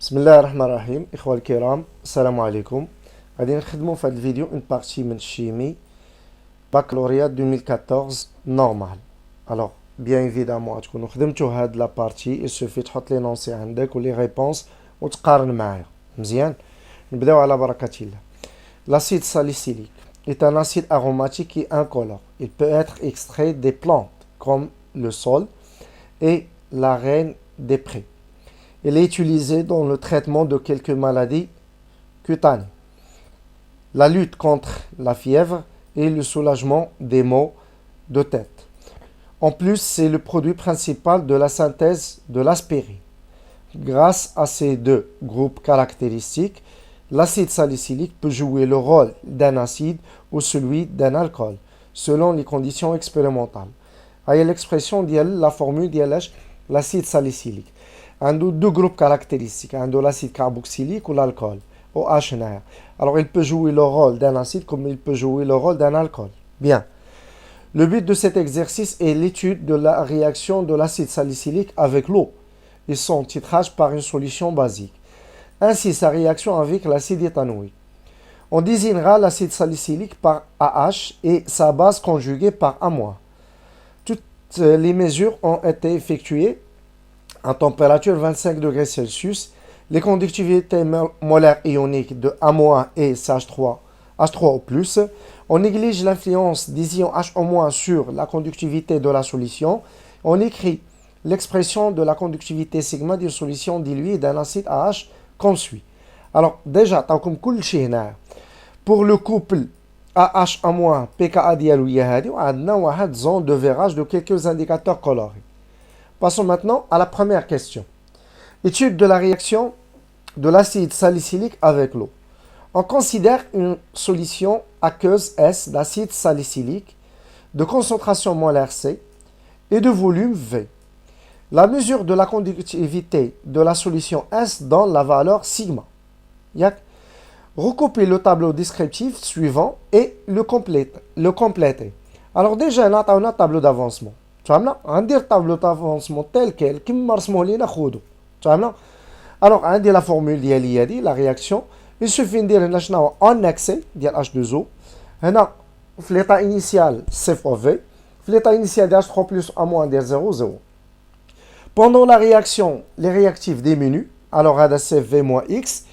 بسم الله الرحمن الرحيم إخوة الكرام السلام عليكم. غادي نخدمو في هذا الفيديو اون بارتي من الشيمي بكالوريا 2014 نورمال. الوغ بيان ايفيدامون غتكونوا خدمتو هاد لا بارتي يسوفي تحط لي نونسي عندك ولي ريبونس وتقارن معايا مزيان. نبداو على بركة الله. L'acide salicylique est un acide aromatique qui est incolore. Il peut être extrait des plantes comme le saule et la reine des prés. Il est utilisé dans le traitement de quelques maladies cutanées, la lutte contre la fièvre et le soulagement des maux de tête. En plus, c'est le produit principal de la synthèse de l'aspirine. Grâce à ces deux groupes caractéristiques, l'acide salicylique peut jouer le rôle d'un acide ou celui d'un alcool, selon les conditions expérimentales. Il l'expression de la formule de l'acide salicylique. عنده deux groupes caractéristiques, عنده l'acide carboxylique ou l'alcool, OH. Alors il peut jouer le rôle d'un acide comme il peut jouer le rôle d'un alcool. Bien. Le but de cet exercice est l'étude de la réaction de l'acide salicylique avec l'eau et son titrage par une solution basique. Ainsi sa réaction avec l'acide éthanoïque. On désignera l'acide salicylique par AH et sa base conjuguée par A-. Toutes les mesures ont été effectuées à température 25 degrés Celsius. Les conductivités molaires ioniques de A- et CH3, H3O+. On néglige l'influence des ions HO- sur la conductivité de la solution. On écrit l'expression de la conductivité sigma d'une solution diluée d'un acide AH comme suit. Alors déjà, comme pour le couple AH- pKa ديالو هي هذه وعندنا واحد zone de verrage de quelques indicateurs colorés. Passons maintenant à la première question. Étude de la réaction de l'acide salicylique avec l'eau. On considère une solution aqueuse S d'acide salicylique de concentration molaire C et de volume V. La mesure de la conductivité de la solution S donne la valeur sigma. Recoupez le tableau descriptif suivant et le compléter. Alors déjà, on a un tableau d'avancement. فهمنا غندير طابلو دافونسمون تيل كيل كيما رسموه لينا خودو فهمنا. الوغ عندي لا فورمول ديالي هادي لا رياكسيون يسوفي ندير هنا شنو هو ان اكسي ديال اش 2 او هنا في ليطا انيسيال سي فوا في في ليطا انيسيال ديال اش 3 بلس ا موان ديال 0 0. Pendant la réaction les réactifs diminuent. Alors هذا سي في موان اكس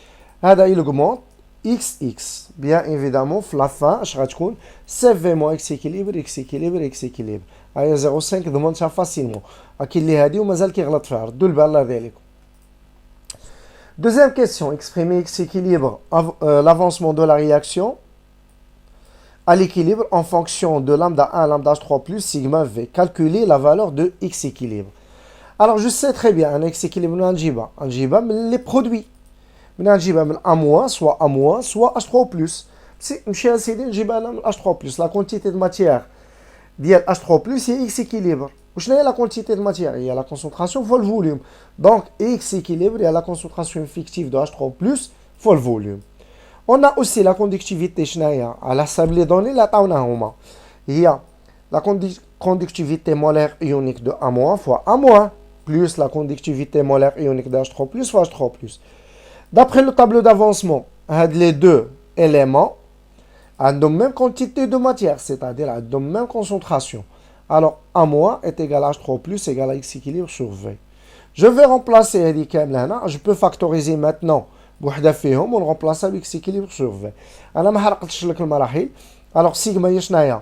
هذا يلغمونت اكس اكس bien évidemment في لا فان اش غتكون سي في موان اكس اكيليبر اكس اكيليبر اكس اكيليبر. هاي 0.5 ضمنتها فاسيلمون. كاين اللي هادي ومازال كيغلط فيها ردوا البال الله عليكم. Deuxième question, exprimer x équilibre l'avancement de la réaction à l'équilibre en fonction de lambda 1, lambda h3 plus sigma v. Calculer la valeur de x équilibre. Alors je sais très bien un x équilibre من نجيبها من les produits. من نجيبها من A-, soit A-, soit H3 plus. نمشي اسيدي نجيبها انا من H3 plus. La quantité de matière ديال H3 plus هي x équilibre. وشنو هي la quantité de matière هي la concentration fois le volume. Donc x équilibre هي la concentration effective de H3 plus fois le volume. On a aussi la conductivité شنو هي على حسب les données اللي عطاونا هما هي la conductivité molaire ionique de A- fois A- plus la conductivité molaire ionique de H3 plus fois H3 plus. D'après le tableau d'avancement, les deux éléments ont la même quantité de matière, c'est-à-dire la même concentration. Alors, A- est égal à H3 plus égal à X équilibre sur V. Je vais remplacer je peux factoriser maintenant بوحدة فيهم ونرمبلاسها ب X équilibre sur V. أنا ما حرقتش لك المراحل. Alors, sigma هي شناهي؟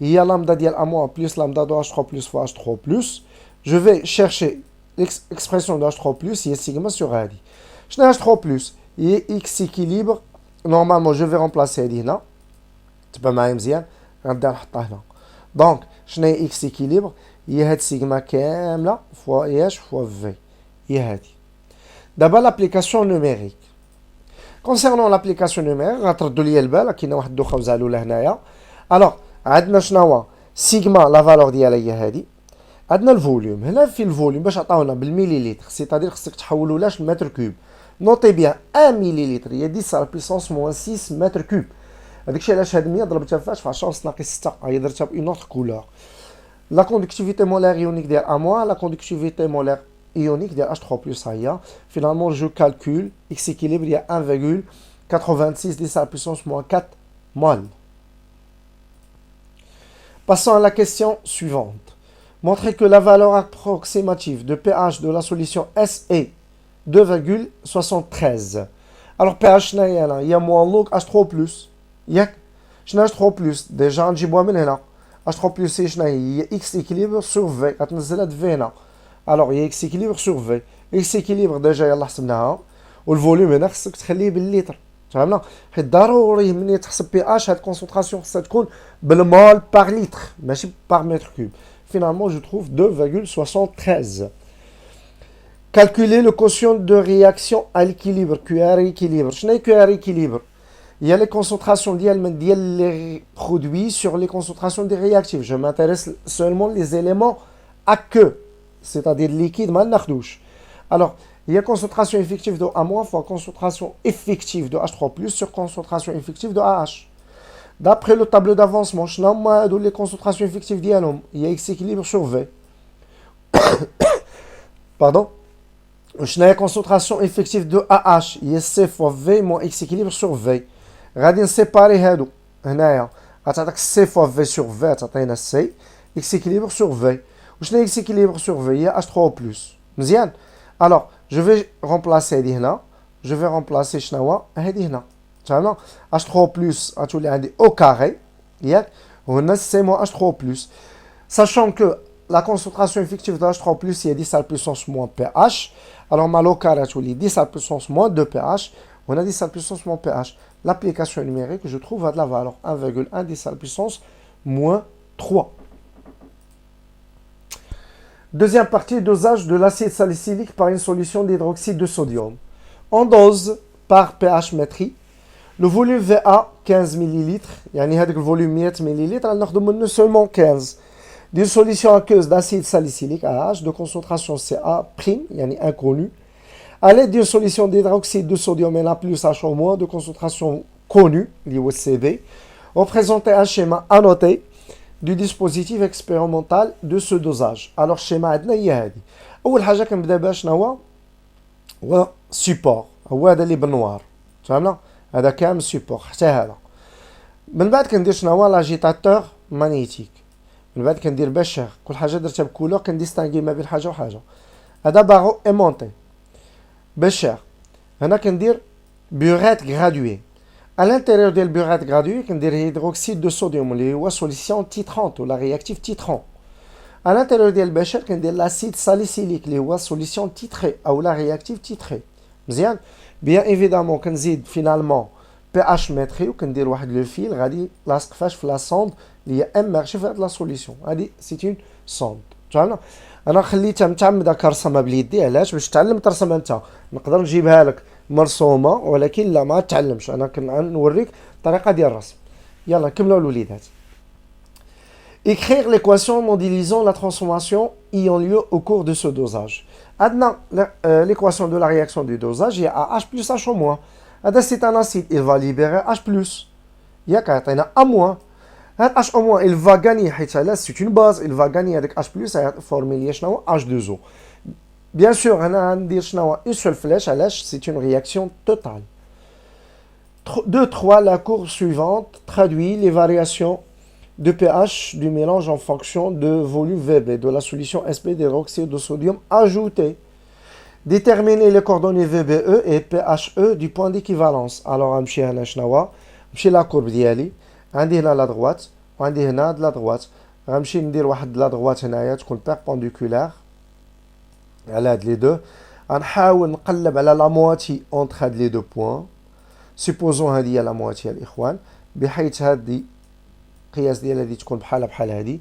هي lambda ديال A- plus lambda de H3 plus fois H3 plus. Je vais chercher l'expression de H3 plus, هي sigma sur هذه. شنو H3 plus؟ هي X équilibre. Normalement, je vais remplacer هذه هنا. تبقى معايا مزيان غنبدا نحطها هنا. دونك شنو هي اكس اكيليبر هي هاد سيغما كامله فوا ايش فوا في هي هادي. دابا لابليكاسيون نوميريك كونسيرنون لابليكاسيون نوميريك غتردوا ليا البال كاينه واحد الدوخه وزعلوله هنايا. الوغ عندنا شنو هو سيغما لا فالور ديالها هي هادي. عندنا الفوليوم هنا في الفوليوم باش عطاونا بالميليليتر سيتادير خصك تحولوا لاش المتر كوب. نوتي بيان 1 مليليتر هي 10 على بيسونس موان 6 متر كوب. هذاك الشيء علاش هاد 100 ضربتها فاش في 10 ناقص 6 هي درتها بأون اوتر كولور. لا كوندكتيفيتي مولير يونيك ديال A-, لا كوندكتيفيتي مولير ionique de H3+. Finalement, je calcule X équilibre, il y a 1,86 10 à la puissance moins 4 mol. Passons à la question suivante. Montrez que la valeur approximative de pH de la solution S est 2,73. Alors pH, il y a moins log H3+. شنو H3+. Déjà نجيبوها من هنا. H3+, هي شنو هي X équilibre sur V. غتنزلها في هنا. Alors il y a X équilibre sur V. X équilibre déjà يلا حسبناها. والفوليوم هنا خصك تخليه بالليتر. فهمنا؟ حيت ضروري ملي تحسب بي اش هاد الكونسونطراسيون خصها تكون بالمول باغ لتر ماشي باغ متر كوب. Finalement, je trouve 2,73. Calculer le quotient de réaction à l'équilibre, QR équilibre. Je n'ai QR équilibre. Il y a les concentrations des produits sur les concentrations des réactifs. Je m'intéresse seulement les éléments aqueux, c'est-à-dire liquide, mal nakhdouche. Alors, il y a concentration effective de A- fois concentration effective de H3+, sur concentration effective de AH. D'après le tableau d'avancement, les concentrations effectives d'IALOM, il y a X équilibre sur V. Pardon. La concentration effective de AH, il y a C fois V moins X équilibre sur V. غادي séparer هادو هنايا غتعطيك C fois V sur V تعطينا C X équilibre sur V. وشنو X équilibre sur V هي H3+. مزيان. Alors, je vais remplacer هادي هنا. Je vais remplacer شنو هو هادي هنا. H3+, غتولي عندي au carré, ياك وهنا C moins H3+. Sachant que la concentration effective de H3+, est 10 à la puissance moins pH, alors ma au carré غتولي 10 à la puissance moins 2 pH, on a 10 à la puissance moins pH. L'application numérique, je trouve à de la valeur 1,1 10 à la puissance moins 3. Deuxième partie, dosage de l'acide salicylique par une solution d'hydroxyde de sodium. En dose par pH métrie. Le volume VA 15 ml, يعني هذاك الفوليوم 100 ml, ناخذ منه seulement 15. D'une solution aqueuse d'acide salicylique AH de concentration CA', يعني inconnu, à l'aide d'une solution d'hydroxyde de sodium Na plus H- de concentration connue, l'IOCB, représentait un schéma annoté du dispositif expérimental de ce dosage. Alors schéma عندنا هي هذه. أول حاجة كنبدا بها شنو هو support, هو هذا اللي بالنوار. فهمنا؟ هذا كامل سيبور حتى هذا. من بعد كندير شنو هو لاجيتاتور مانيتيك. من بعد كندير بشر كل حاجه درتها بكولور كنديستانغي ما بين حاجه وحاجه. هذا باغو ايمونتي بشر. هنا كندير بوريت غرادوي. à l'intérieur ديال بوريت غرادوي كندير هيدروكسيد دو صوديوم اللي هو سوليسيون تيترونت ولا رياكتيف تيترون. à l'intérieur ديال البشر كندير لاسيد ساليسيليك اللي هو سوليسيون تيتري او لا رياكتيف تيتري. مزيان. Bien évidemment, كنزيد finalement pH métrie وكندير واحد لو فيل غادي لاصق فاش في لا سوند اللي هي اميرجي في هاد لا سوليسيون. هادي سي اون سوند. فهمنا؟ انا خليتها متعمده كرسمها باليدي علاش؟ باش تعلم ترسمها انت. نقدر نجيبها لك مرسومه ولكن لا ما تعلمش. انا كنوريك الطريقه ديال الرسم. يلا نكملوا الوليدات. Écrire l'équation modélisant la transformation ayant lieu au cours de ce dosage. Maintenant, l'équation de la réaction du dosage, il y a H plus H au moins. C'est un acide, il va libérer H+. Il y a A-. H au moins, il va gagner, c'est une base, il va gagner avec H+, à former H2O. Bien sûr, on a une seule flèche, c'est une réaction totale. 2-3, la courbe suivante traduit les variations de pH du mélange en fonction de volume VB de la solution SP d'hydroxyde de sodium ajouté. Déterminer les coordonnées VBE et PHE du point d'équivalence. Alors, on va la courbe ديالي عندي هنا la droite وعندي هنا de la droite. غنمشي ندير واحد de la droite هنايا تكون perpendiculaire على هاد لي دو. غنحاول نقلب على la moitié entre هاد لي دو points. supposons هادي هي la moitié الاخوان بحيث هادي القياس ديال هادي تكون بحال هادي.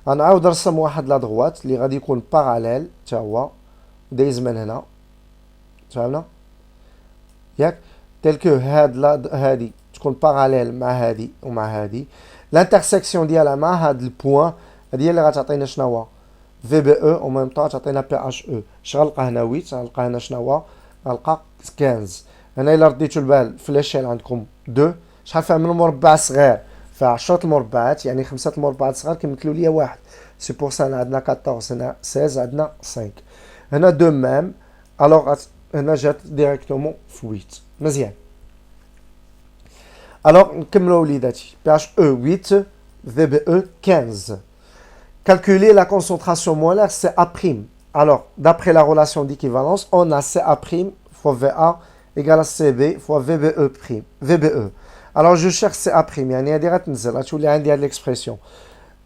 غنعاود نرسم واحد لا دغوات اللي غادي يكون باراليل حتى هو دايز من هنا. فهمنا ياك تلكو هادي تكون باراليل مع هادي ومع هادي. الانترسيكسيون ديالها مع هاد البوان هادي هي اللي غتعطينا شنو هو في بي او او ميم طون تعطينا بي اش او. اش غنلقى هنا 8 غنلقى هنا شنو هو غنلقى 15. هنا الا رديتو البال في ليشيل عندكم 2 شحال فيها من مربع صغير فيها 10 المربعات يعني 5 المربعات صغار كيمثلوا ليا واحد. سي بور سا عندنا 14 هنا 16 عندنا 5. هنا de même alors هنا جات directement في 8 مزيان. alors نكملوا وليداتي PHE 8 VBE 15. Calculer la concentration molaire CA'. Alors, d'après la relation d'équivalence, on a CA' fois VA égale à CB fois VBE. Alors, je cherche CA'. يعني هذه غتنزل غتولي عندي هذه l'expression.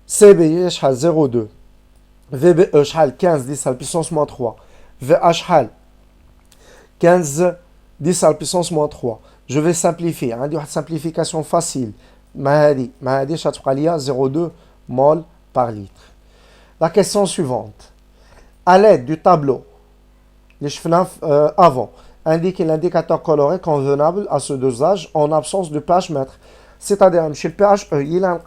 CB شحال 0,2. VBE شحال 15 10 à la puissance moins 3. VA شحال 15 10 à la puissance moins 3. Je vais simplifier. عندي واحد simplification facile. مع هذه غتبقى ليا 0,2 mol par litre. La question suivante. À l'aide du tableau, les chefs avant, indiquez l'indicateur coloré convenable à ce dosage en absence de pH mètre. C'est-à-dire, chez le pH, il a un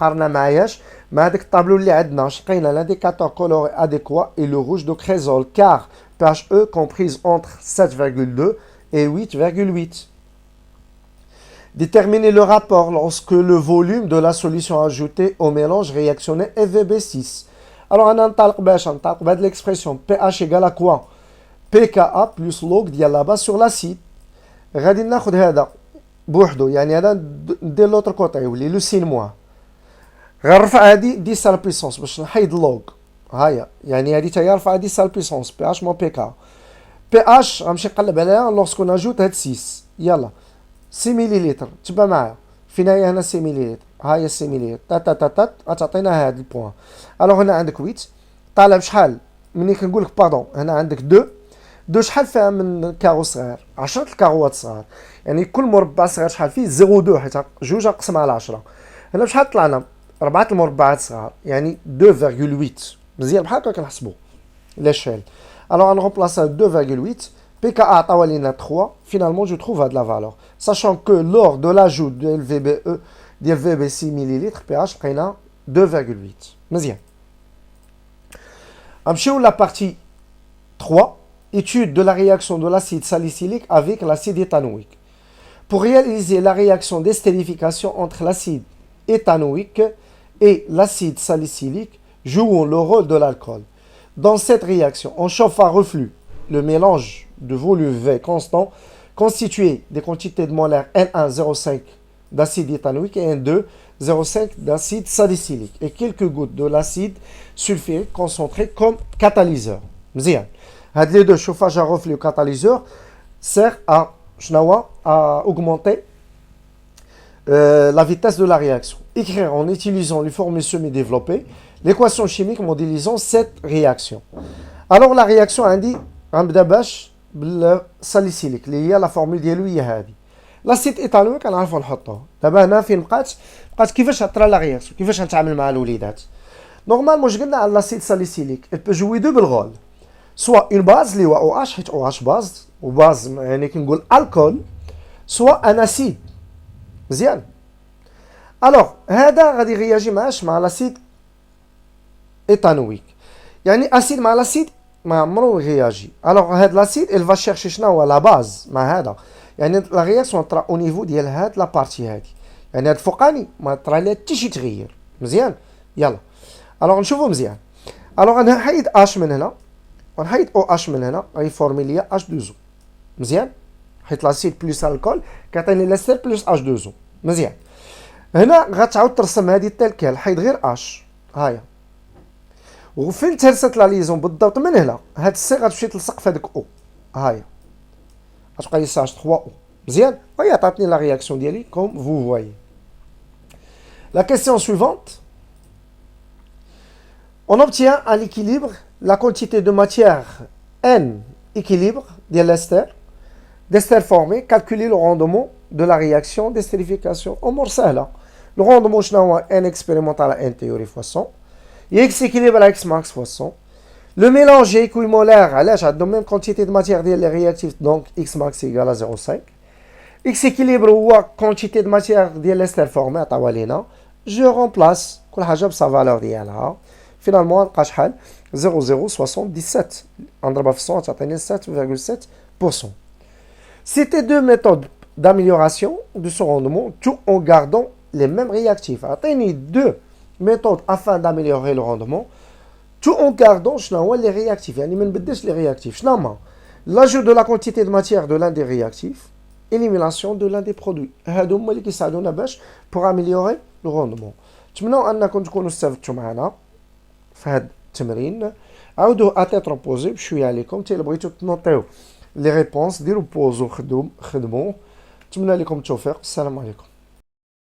tableau l'indicateur coloré adéquat et le rouge de Crézol, car pH E comprise entre 7,2 et 8,8. Déterminer le rapport lorsque le volume de la solution ajoutée au mélange réactionné est VB6. Alors, on a l'expression pH égale à quoi? pKa plus log ديال la base sur l'acide. غادي ناخذ هذا بوحدو يعني هذا ندير لوطر كوطي يولي لو سين موان. غنرفع هذه 10 على بيسونس باش نحيد لوغ. هاهي يعني هذه حتى رفع 10 على بيسونس pH مو pK. pH غنمشي نقلب عليها لوغسكو ناجوت هاد 6. يلا 6 مليلتر تبع معايا. فين هي هنا 6 مليلتر. هاهي 6 مليلتر تات غتعطينا هاد البوان. الوغ هنا عندك 8 طالع بشحال ملي كنقول لك باردون هنا عندك 2 شحال فيها من كارو صغير 10 الكاروات صغار يعني كل مربع صغير شحال فيه 0.2 حيت جوج نقسم على 10 هنا بشحال طلعنا 4 المربعات صغار يعني 2,8 مزيان بحال هكا كنحسبوا l'échelle. Alors on remplace 2,8 pKa عطاو لينا 3 finalement je trouve هاد la valeur sachant que lors de l'ajout de VBE ديال VB 6 ml pH لقينا 2,8 مزيان. نمشيو la partie 3. Étude de la réaction de l'acide salicylique avec l'acide éthanoïque. Pour réaliser la réaction d'estérification entre l'acide éthanoïque et l'acide salicylique, jouant le rôle de l'alcool. Dans cette réaction, on chauffe à reflux le mélange de volume V constant constitué des quantités de molaires N1 0,5 d'acide éthanoïque et N2 0,5 d'acide salicylique et quelques gouttes de l'acide sulfurique concentré comme catalyseur. Mzien. Les deux chauffages à reflux et catalyseur servent à augmenter la vitesse de la réaction. Écrire en utilisant les formules semi-développées l'équation chimique modélisant cette réaction. Alors la réaction عندي غنبدا باش بالساليسيليك اللي هي لا فورمول ديالو هي هذه. لاسيد ايثانويك كنعرفوا نحطوه. دابا هنا فين بقات كيفاش طرا لا رياكسيون كيفاش نتعامل مع الوليدات. نورمالمون واش قلنا على لاسيد ساليسيليك il peut jouer double rôle. soit une base اللي هو OH حيت OH باز وباز يعني كنقول الكول soit un acide مزيان. الوغ هذا غادي يرياجي مع لاسيد ايثانويك يعني اسيد مع لاسيد ما عمرو يرياجي. الوغ هاد لاسيد il va chercher شنو هو لا باز مع هذا يعني لا رياكسيون طرا او نيفو ديال هاد لا بارتي هادي يعني هاد الفوقاني ما طرا لها حتى شي تغيير مزيان. يلا الوغ نشوفو مزيان. الوغ انا نحيد اش من هنا ونحيد او اش من هنا غيفورمي ليا اش 2 او مزيان حيت لاسيد بلس الكول كيعطيني لاستر بلس اش 2 او مزيان. هنا غتعاود ترسم هذه التالكال حيد غير اش هاهي وفين ترست لا ليزون بالضبط من هنا هاد السي غتمشي تلصق في هذاك او هاهي غتبقى لي ساج 3 او مزيان وهي عطاتني لا رياكسيون ديالي كوم فو فوايي. لا كيسيون سويفونت on obtient à l'équilibre la quantité de matière N équilibre de l'ester formé, calculer le rendement de la réaction d'estérification. أمور سهلة. Le rendement شنو هو N expérimental à N théorie fois 100. X équilibre à X max fois 100. Le mélange est équimolaire علاش عندهم même quantité de matière ديال les réactifs donc X max égale à 0,5. X équilibre هو quantité de matière ديال l'ester formé عطاوها لينا. Je remplace كل حاجة بسا valeur ديالها. Finalement, نلقى شحال 0,077 نضربها في 100 تعطيني 7,7%. C'était deux méthodes d'amélioration de son rendement tout en gardant les mêmes réactifs. عطيني deux méthodes afin d'améliorer le rendement tout en gardant les réactifs. يعني ما نبدلش les réactifs. شنو هما؟ L'ajout de la quantité de matière de l'un des réactifs, élimination de l'un des produits. هادو هما اللي كيساعدونا باش pour améliorer le rendement. نتمنوا انكم تكونوا استفدتوا معنا في هذا التمرين. عاودوا اتيت روبوزي بشويه عليكم حتى الا بغيتوا تنوطيو لي ريبونس ديروا بوز وخدموا. نتمنى لكم التوفيق. السلام عليكم.